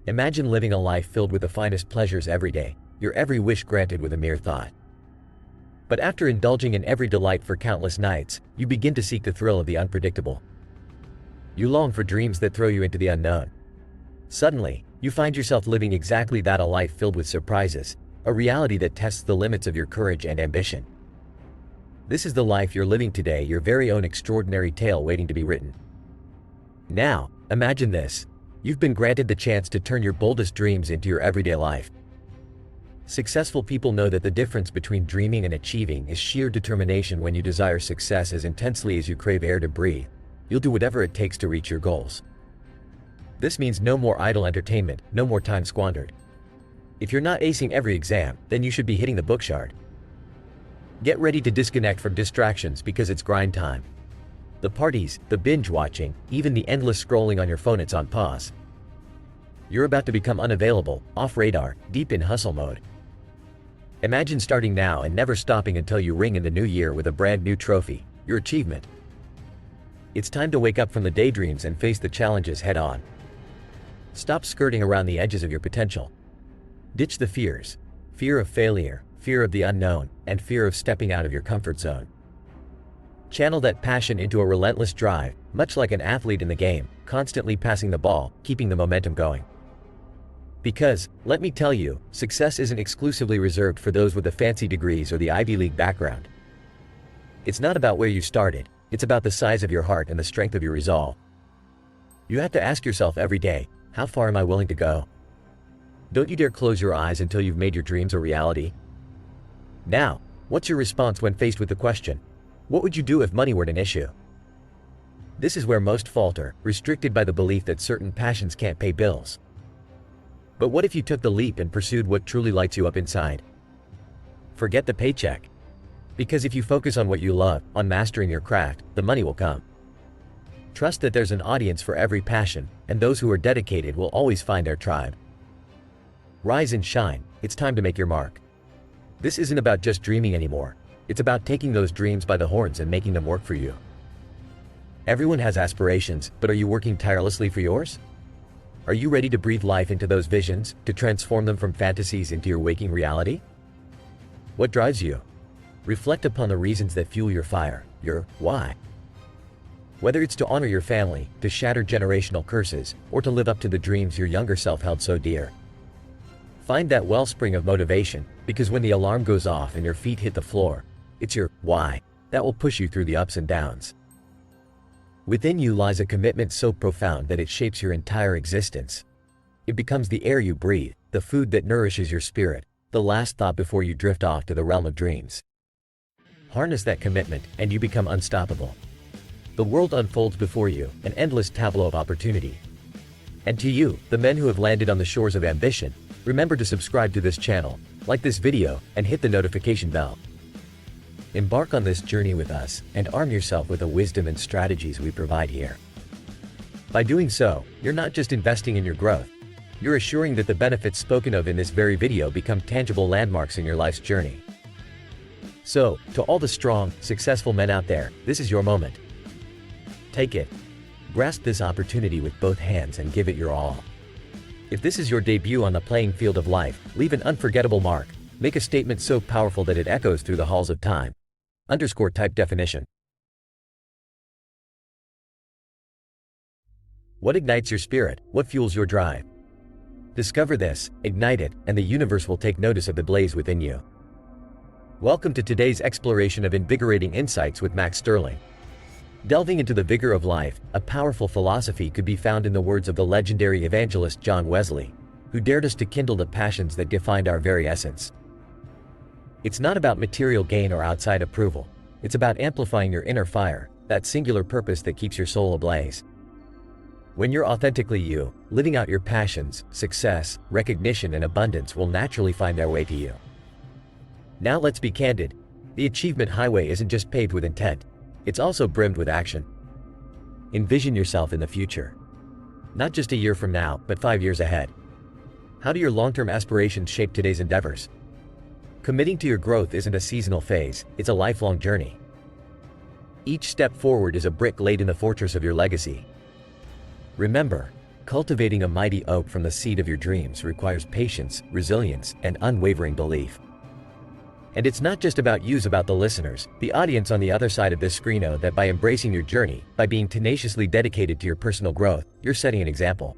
Imagine living a life filled with the finest pleasures every day, your every wish granted with a mere thought. But after indulging in every delight for countless nights, you begin to seek the thrill of the unpredictable. You long for dreams that throw you into the unknown. Suddenly, you find yourself living exactly that, a life filled with surprises, a reality that tests the limits of your courage and ambition. This is the life you're living today, your very own extraordinary tale waiting to be written. Now, imagine this. You've been granted the chance to turn your boldest dreams into your everyday life. Successful people know that the difference between dreaming and achieving is sheer determination. When you desire success as intensely as you crave air to breathe, you'll do whatever it takes to reach your goals. This means no more idle entertainment, no more time squandered. If you're not acing every exam, then you should be hitting the bookshelf. Get ready to disconnect from distractions because it's grind time. The parties, the binge watching, even the endless scrolling on your phone, it's on pause. You're about to become unavailable, off radar, deep in hustle mode. Imagine starting now and never stopping until you ring in the new year with a brand new trophy, your achievement. It's time to wake up from the daydreams and face the challenges head on. Stop skirting around the edges of your potential. Ditch the fears. Fear of failure, fear of the unknown, and fear of stepping out of your comfort zone. Channel that passion into a relentless drive, much like an athlete in the game, constantly passing the ball, keeping the momentum going. Because, let me tell you, success isn't exclusively reserved for those with the fancy degrees or the Ivy League background. It's not about where you started, it's about the size of your heart and the strength of your resolve. You have to ask yourself every day, how far am I willing to go? Don't you dare close your eyes until you've made your dreams a reality. Now, what's your response when faced with the question, what would you do if money were an issue? This is where most falter, restricted by the belief that certain passions can't pay bills. But what if you took the leap and pursued what truly lights you up inside? Forget the paycheck. Because if you focus on what you love, on mastering your craft, the money will come. Trust that there's an audience for every passion, and those who are dedicated will always find their tribe. Rise and shine, it's time to make your mark. This isn't about just dreaming anymore. It's about taking those dreams by the horns and making them work for you. Everyone has aspirations, but are you working tirelessly for yours? Are you ready to breathe life into those visions, to transform them from fantasies into your waking reality? What drives you? Reflect upon the reasons that fuel your fire, your why. Whether it's to honor your family, to shatter generational curses, or to live up to the dreams your younger self held so dear. Find that wellspring of motivation, because when the alarm goes off and your feet hit the floor, it's your why that will push you through the ups and downs. Within you lies a commitment so profound that it shapes your entire existence. It becomes the air you breathe, the food that nourishes your spirit, the last thought before you drift off to the realm of dreams. Harness that commitment, and you become unstoppable. The world unfolds before you, an endless tableau of opportunity. And to you, the men who have landed on the shores of ambition, remember to subscribe to this channel, like this video, and hit the notification bell. Embark on this journey with us, and arm yourself with the wisdom and strategies we provide here. By doing so, you're not just investing in your growth, you're assuring that the benefits spoken of in this very video become tangible landmarks in your life's journey. So, to all the strong, successful men out there, this is your moment. Take it. Grasp this opportunity with both hands and give it your all. If this is your debut on the playing field of life, leave an unforgettable mark. Make a statement so powerful that it echoes through the halls of time. Type definition. What ignites your spirit? What fuels your drive? Discover this, ignite it, and the universe will take notice of the blaze within you. Welcome to today's exploration of invigorating insights with Max Sterling. Delving into the vigor of life, a powerful philosophy could be found in the words of the legendary evangelist John Wesley, who dared us to kindle the passions that defined our very essence. It's not about material gain or outside approval. It's about amplifying your inner fire, that singular purpose that keeps your soul ablaze. When you're authentically you, living out your passions, success, recognition, and abundance will naturally find their way to you. Now let's be candid. The achievement highway isn't just paved with intent. It's also brimmed with action. Envision yourself in the future. Not just a year from now, but 5 years ahead. How do your long-term aspirations shape today's endeavors? Committing to your growth isn't a seasonal phase, it's a lifelong journey. Each step forward is a brick laid in the fortress of your legacy. Remember, Cultivating a mighty oak from the seed of your dreams requires patience, resilience, and unwavering belief. And it's not just about you, it's about the listeners, the audience on the other side of this screen. Know that by embracing your journey, by being tenaciously dedicated to your personal growth, you're setting an example.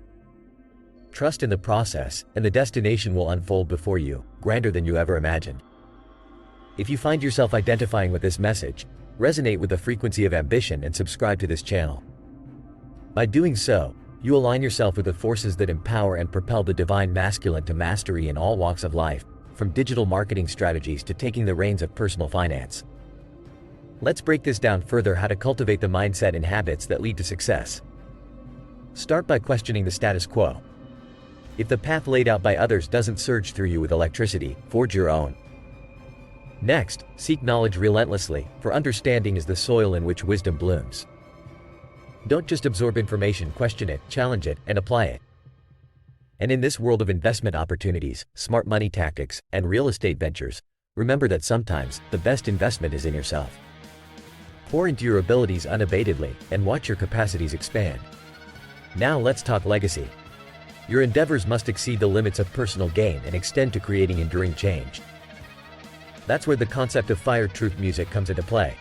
Trust in the process, and the destination will unfold before you, grander than you ever imagined. If you find yourself identifying with this message, resonate with the frequency of ambition and subscribe to this channel. By doing so, you align yourself with the forces that empower and propel the divine masculine to mastery in all walks of life, from digital marketing strategies to taking the reins of personal finance. Let's break this down further: how to cultivate the mindset and habits that lead to success. Start by questioning the status quo. If the path laid out by others doesn't surge through you with electricity, forge your own. Next, seek knowledge relentlessly, for understanding is the soil in which wisdom blooms. Don't just absorb information, question it, challenge it, and apply it. And in this world of investment opportunities, smart money tactics, and real estate ventures, remember that sometimes the best investment is in yourself. Pour into your abilities unabatedly, and watch your capacities expand. Now let's talk legacy. Your endeavors must exceed the limits of personal gain and extend to creating enduring change. That's where the concept of fire truth music comes into play.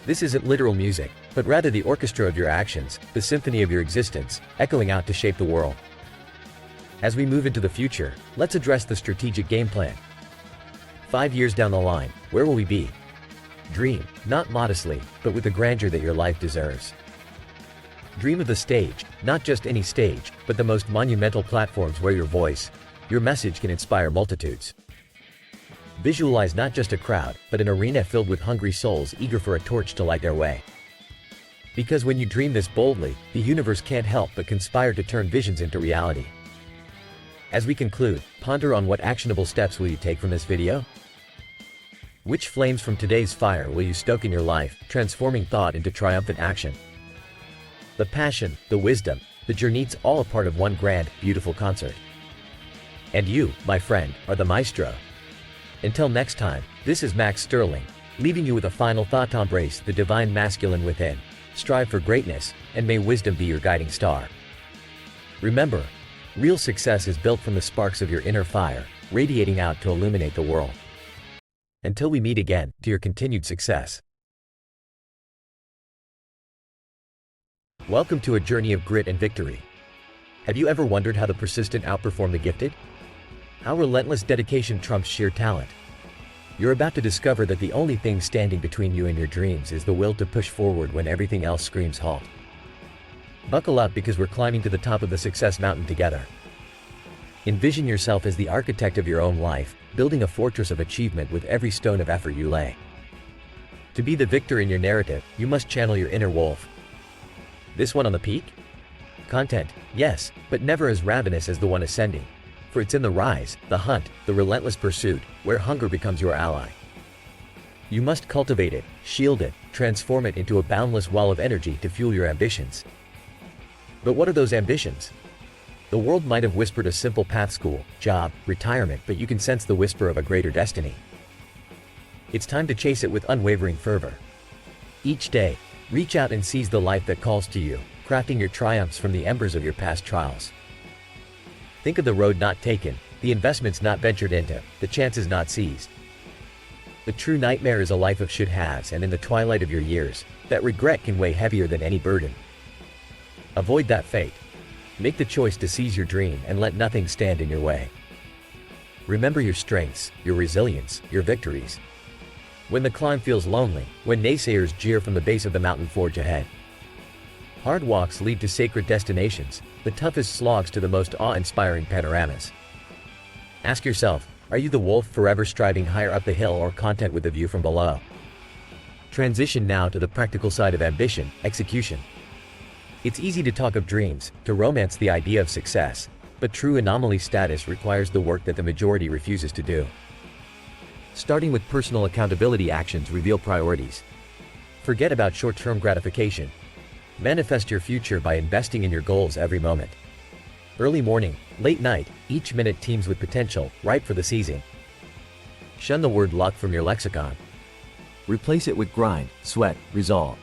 This isn't literal music, but rather the orchestra of your actions, the symphony of your existence, echoing out to shape the world. As we move into the future, let's address the strategic game plan. 5 years down the line, where will we be? Dream, not modestly, but with the grandeur that your life deserves. Dream of the stage, not just any stage, but the most monumental platforms where your voice, your message can inspire multitudes. Visualize not just a crowd, but an arena filled with hungry souls eager for a torch to light their way. Because when you dream this boldly, the universe can't help but conspire to turn visions into reality. As we conclude, ponder on what actionable steps will you take from this video? Which flames from today's fire will you stoke in your life, transforming thought into triumphant action? The passion, the wisdom, the journey's all a part of one grand, beautiful concert. And you, my friend, are the maestro. Until next time, this is Max Sterling, leaving you with a final thought: embrace the divine masculine within, strive for greatness, and may wisdom be your guiding star. Remember, real success is built from the sparks of your inner fire, radiating out to illuminate the world. Until we meet again, to your continued success. Welcome to a journey of grit and victory. Have you ever wondered how the persistent outperform the gifted? How relentless dedication trumps sheer talent? You're about to discover that the only thing standing between you and your dreams is the will to push forward when everything else screams halt. Buckle up, because we're climbing to the top of the success mountain together. Envision yourself as the architect of your own life, building a fortress of achievement with every stone of effort you lay. To be the victor in your narrative, you must channel your inner wolf. This one on the peak? Content, yes, but never as ravenous as the one ascending. For it's in the rise, the hunt, the relentless pursuit, where hunger becomes your ally. You must cultivate it, shield it, transform it into a boundless wall of energy to fuel your ambitions. But what are those ambitions? The world might have whispered a simple path: school, job, retirement, but you can sense the whisper of a greater destiny. It's time to chase it with unwavering fervor. Each day, reach out and seize the life that calls to you, crafting your triumphs from the embers of your past trials. Think of the road not taken, the investments not ventured into, the chances not seized. The true nightmare is a life of should-haves, and in the twilight of your years, that regret can weigh heavier than any burden. Avoid that fate. Make the choice to seize your dream and let nothing stand in your way. Remember your strengths, your resilience, your victories. When the climb feels lonely, when naysayers jeer from the base of the mountain, forge ahead. Hard walks lead to sacred destinations, the toughest slogs to the most awe-inspiring panoramas. Ask yourself, are you the wolf forever striving higher up the hill, or content with the view from below? Transition now to the practical side of ambition, execution. It's easy to talk of dreams, to romance the idea of success, but true anomaly status requires the work that the majority refuses to do. Starting with personal accountability actions, reveal priorities. Forget about short-term gratification. Manifest your future by investing in your goals every moment. Early morning, late night, each minute teems with potential, ripe for the seizing. Shun the word luck from your lexicon. Replace it with grind, sweat, resolve.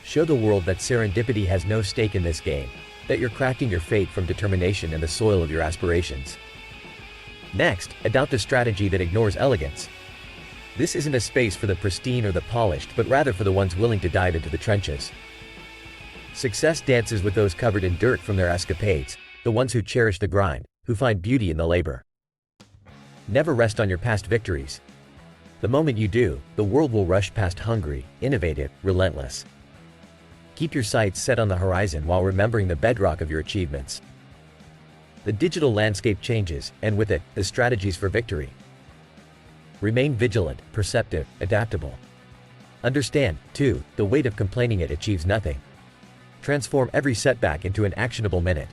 Show the world that serendipity has no stake in this game. that you're crafting your fate from determination and the soil of your aspirations. Next, adopt a strategy that ignores elegance. This isn't a space for the pristine or the polished, but rather for the ones willing to dive into the trenches. Success dances with those covered in dirt from their escapades, the ones who cherish the grind, who find beauty in the labor. Never rest on your past victories. The moment you do, the world will rush past, hungry, innovative, relentless. Keep your sights set on the horizon while remembering the bedrock of your achievements. The digital landscape changes, and with it, the strategies for victory. Remain vigilant, perceptive, adaptable. Understand, too, the weight of complaining it achieves nothing. Transform every setback into an actionable minute.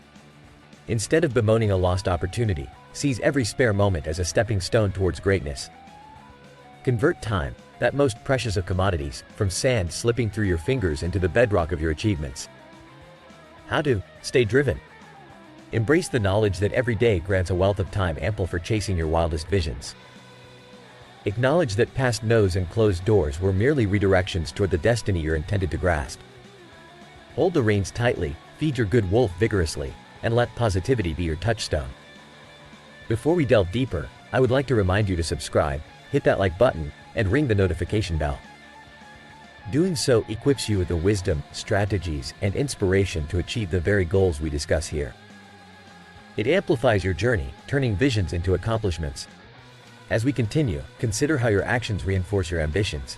Instead of bemoaning a lost opportunity, seize every spare moment as a stepping stone towards greatness. Convert time, that most precious of commodities, from sand slipping through your fingers into the bedrock of your achievements. How to stay driven? Embrace the knowledge that every day grants a wealth of time ample for chasing your wildest visions. Acknowledge that past no's and closed doors were merely redirections toward the destiny you're intended to grasp. Hold the reins tightly, feed your good wolf vigorously, and let positivity be your touchstone. Before we delve deeper, I would like to remind you to subscribe, hit that like button, and ring the notification bell. Doing so equips you with the wisdom, strategies, and inspiration to achieve the very goals we discuss here. It amplifies your journey, turning visions into accomplishments. As we continue, consider how your actions reinforce your ambitions.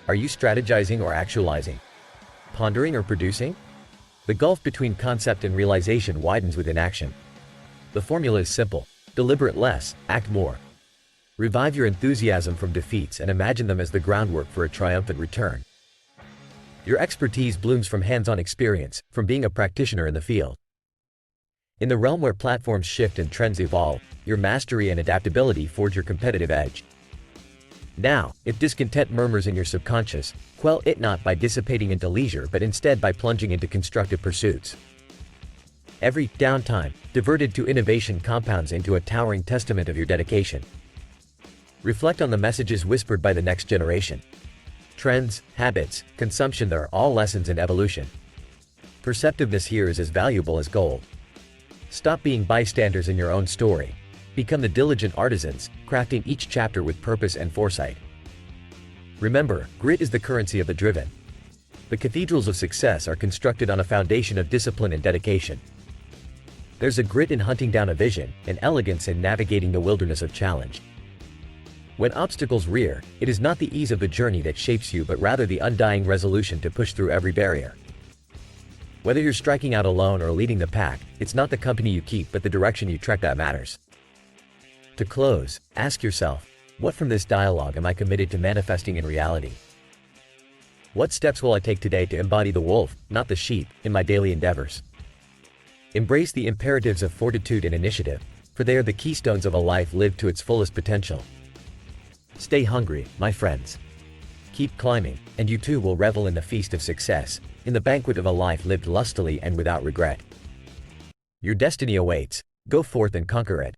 Are you strategizing or actualizing? Pondering or producing? The gulf between concept and realization widens with inaction. The formula is simple: deliberate less, act more. Revive your enthusiasm from defeats and imagine them as the groundwork for a triumphant return. Your expertise blooms from hands-on experience, from being a practitioner in the field. In the realm where platforms shift and trends evolve, your mastery and adaptability forge your competitive edge. Now, if discontent murmurs in your subconscious, quell it not by dissipating into leisure but instead by plunging into constructive pursuits. Every downtime diverted to innovation compounds into a towering testament of your dedication. Reflect on the messages whispered by the next generation. Trends, habits, consumption, they're all lessons in evolution. Perceptiveness here is as valuable as gold. Stop being bystanders in your own story. Become the diligent artisans, crafting each chapter with purpose and foresight. Remember, grit is the currency of the driven. The cathedrals of success are constructed on a foundation of discipline and dedication. There's a grit in hunting down a vision, an elegance in navigating the wilderness of challenge. When obstacles rear, it is not the ease of the journey that shapes you but rather the undying resolution to push through every barrier. Whether you're striking out alone or leading the pack, it's not the company you keep but the direction you trek that matters. To close, ask yourself, what from this dialogue am I committed to manifesting in reality? What steps will I take today to embody the wolf, not the sheep, in my daily endeavors? Embrace the imperatives of fortitude and initiative, for they are the keystones of a life lived to its fullest potential. Stay hungry, my friends. Keep climbing, and you too will revel in the feast of success, in the banquet of a life lived lustily and without regret. Your destiny awaits. Go forth and conquer it.